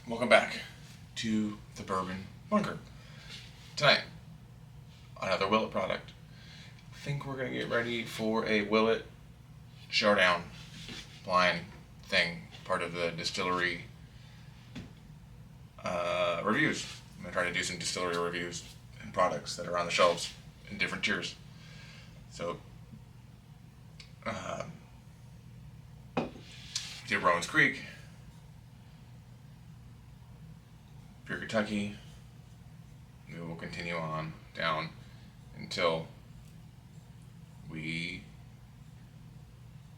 Welcome back to the Bourbon Bunker. Tonight, another Willet product. I think we're going to get ready for a Willet showdown blind thing, part of the distillery reviews. I'm going to try to do some distillery reviews and products that are on the shelves in different tiers. So, did Rowan's Creek, Pure Kentucky. We will continue on down until we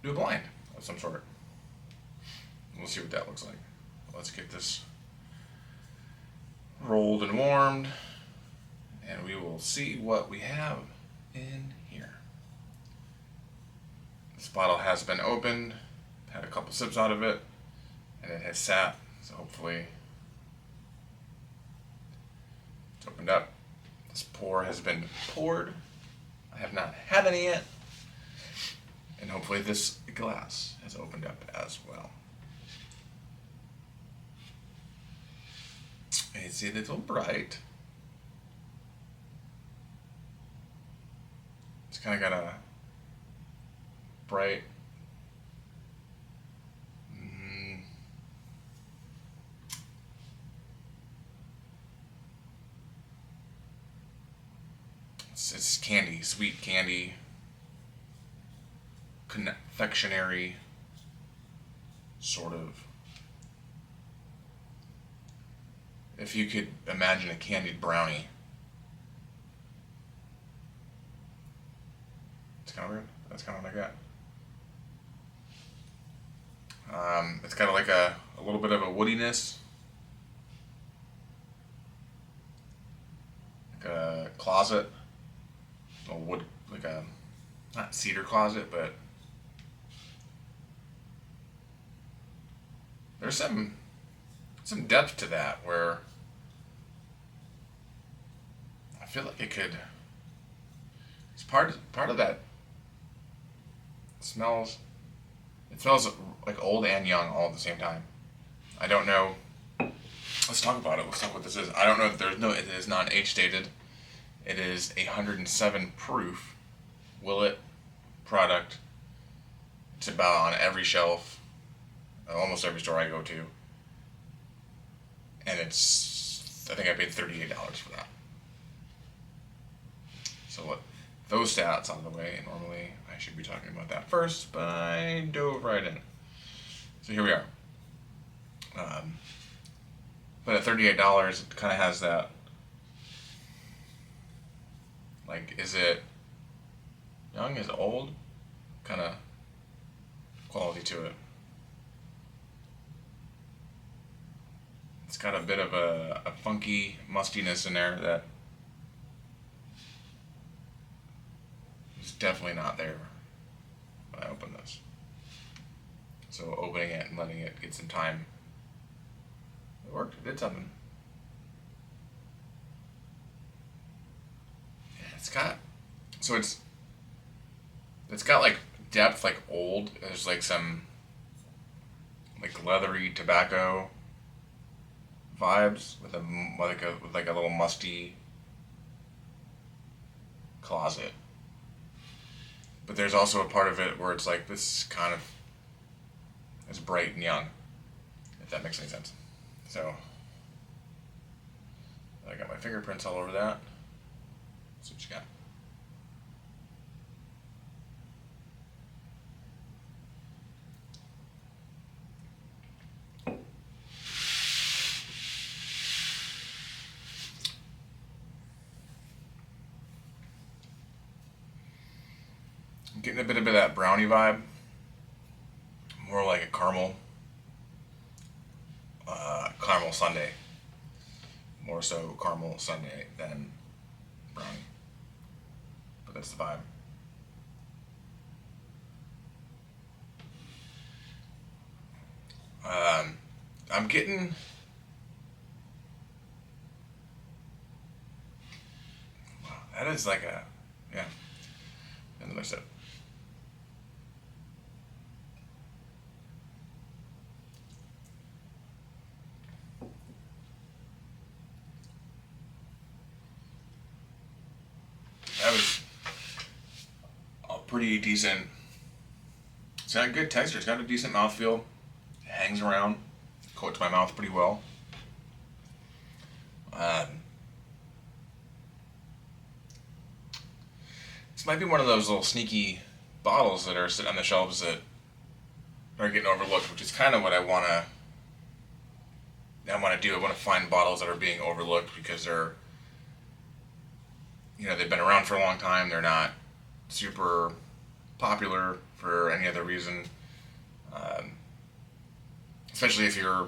do a blind of some sort. We'll see what that looks like. Let's get this rolled and warmed, and we will see what we have in here. This bottle has been opened, had a couple sips out of it, and it has sat, so hopefully it's opened up. This pour has been poured. I have not had any yet, and hopefully this glass has opened up as well. It's a little bright. It's kind of got a bright it's candy, sweet candy, confectionery sort of. If you could imagine a candied brownie. It's kind of weird. That's kind of what I got. It's got like a little bit of a woodiness. Like a closet. A wood, like a, not cedar closet, but there's some depth to that where I feel like it could. It's part of that. It smells like old and young all at the same time. I don't know. Let's talk about it. Let's talk what this is. I don't know if it is not age stated. It is 107 proof Willet product. It's about on every shelf, almost every store I go to. And I think I paid $38 for that. So what? Those stats on the way, and normally I should be talking about that first, but I dove right in. So here we are. But at $38, it kind of has that, like, is it young, is it old, kind of quality to it. It's got a bit of a funky mustiness in there that is definitely not there when I open this. So opening it and letting it get some time, it worked, it did something. Yeah, it's got like depth, like old. There's like some like leathery tobacco vibes with a little musty closet. But there's also a part of it where it's like this kind of is bright and young, if that makes any sense. So I got my fingerprints all over that. That's what you got. I'm getting a bit of that brownie vibe, more like a caramel sundae, more so caramel sundae than brownie, but that's the vibe. I'm getting that is like a, yeah, another sip. pretty decent. It's got good texture. It's got a decent mouthfeel. It hangs around, coats my mouth pretty well. This might be one of those little sneaky bottles that are sitting on the shelves that are getting overlooked, which is kind of what I want to do. I want to find bottles that are being overlooked because they're, they've been around for a long time. They're not super popular for any other reason. Especially if you're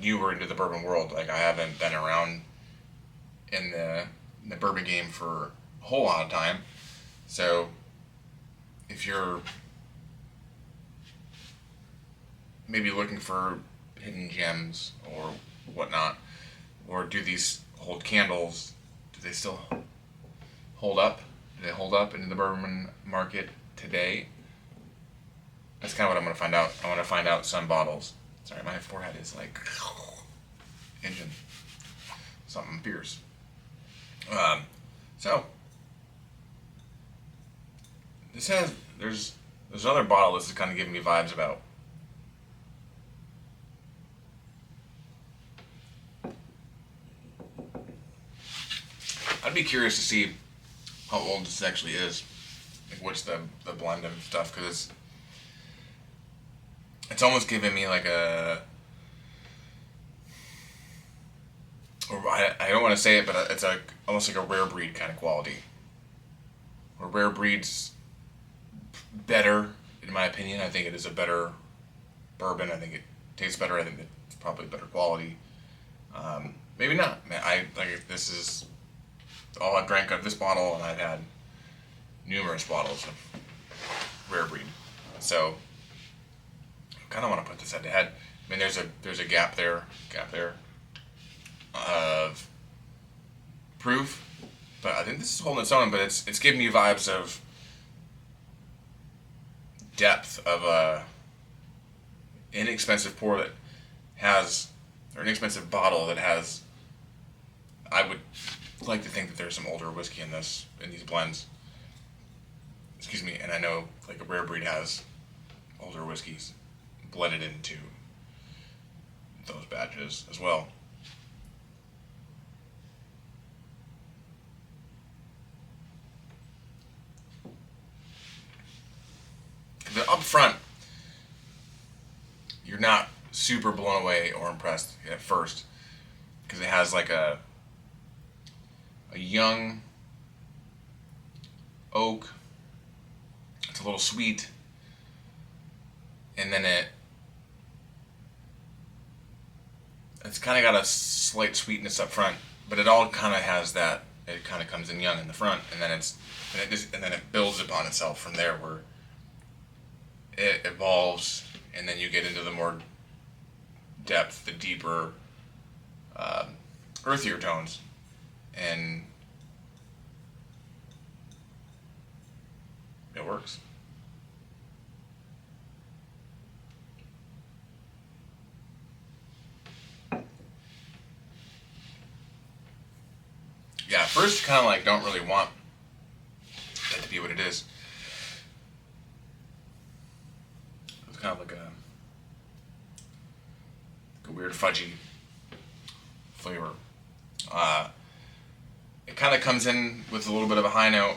newer into the bourbon world. Like, I haven't been around in the bourbon game for a whole lot of time. So if you're maybe looking for hidden gems or whatnot, or do these hold candles, do they still hold up? Do they hold up in the bourbon market today? That's kind of what I'm going to find out. I want to find out some bottles. Sorry, my forehead is like engine. Something fierce. So this has, there's another bottle this is kind of giving me vibes about. I'd be curious to see how old this actually is. Like, what's the blend and stuff, because it's almost giving me like a, or I don't want to say it, but it's like almost like a rare breed kind of quality. Or rare breed's better, in my opinion. I think it is a better bourbon. I think it tastes better. I think it's probably better quality. Maybe not. This is all I've drank out of this bottle, and I've had numerous bottles of rare breed. So I kind of want to put this head to head. I mean, there's a gap there of proof, but I think this is holding its own. But it's giving me vibes of depth of a inexpensive pour that has, or an inexpensive bottle that has. I would like to think that there's some older whiskey in these blends. Excuse me, and I know like a rare breed has older whiskeys blended into those batches as well. The up front, you're not super blown away or impressed at first, because it has like a young oak. It's a little sweet, and then it's kind of got a slight sweetness up front, but it all kind of has that. It kind of comes in young in the front, and then it builds upon itself from there, where it evolves, and then you get into the more depth, the deeper, earthier tones, and it works. Yeah, at first kind of like don't really want that to be what it is. It's kind of like a weird fudgy flavor. It kind of comes in with a little bit of a high note,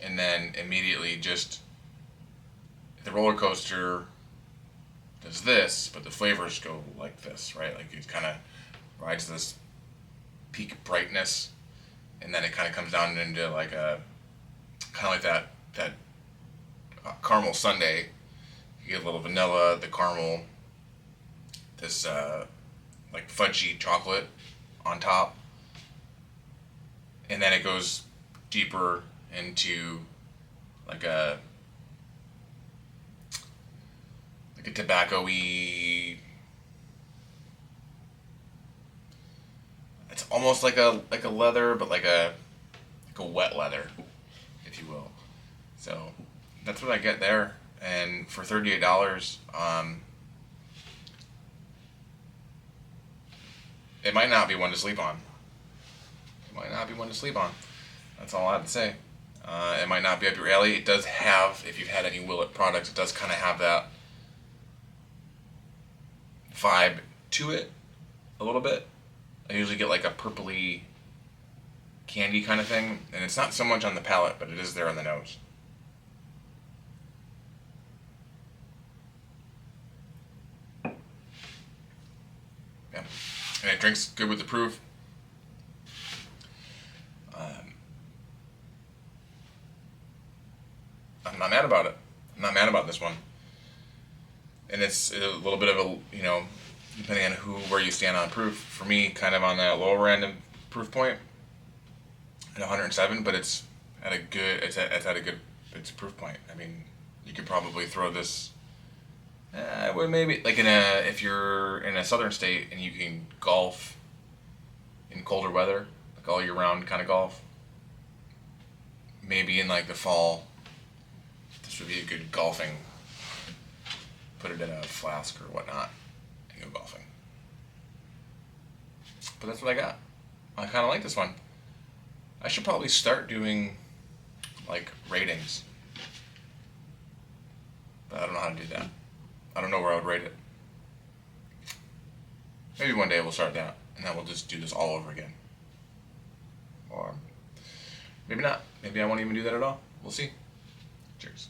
and then immediately just the roller coaster does this, but the flavors go like this, right? Like it kind of rides this peak brightness, and then it kind of comes down into like a kind of like that caramel sundae. You get a little vanilla, the caramel, this like fudgy chocolate on top, and then it goes deeper into like a tobacco-y. It's almost like a leather, but like a wet leather, if you will. So that's what I get there, and for $38, it might not be one to sleep on. It might not be one to sleep on. That's all I have to say. It might not be up your alley. It does have, if you've had any Willet products, it does kind of have that vibe to it a little bit. I usually get like a purpley candy kind of thing, and it's not so much on the palate, but it is there on the nose. Yeah, and it drinks good with the proof. I'm not mad about it. I'm not mad about this one. And it's a little bit of a, depending on where you stand on proof. For me, kind of on that lower end of proof point at 107, but it's at a good proof point. I mean, you could probably throw this, well, maybe like if you're in a southern state and you can golf in colder weather, like all year round kind of golf. Maybe in like the fall, this would be a good golfing. Put it in a flask or whatnot and go golfing. But that's what I got. I kind of like this one. I should probably start doing like ratings. But I don't know how to do that. I don't know where I would rate it. Maybe one day we'll start that, and then we'll just do this all over again. Or maybe not. Maybe I won't even do that at all. We'll see. Cheers.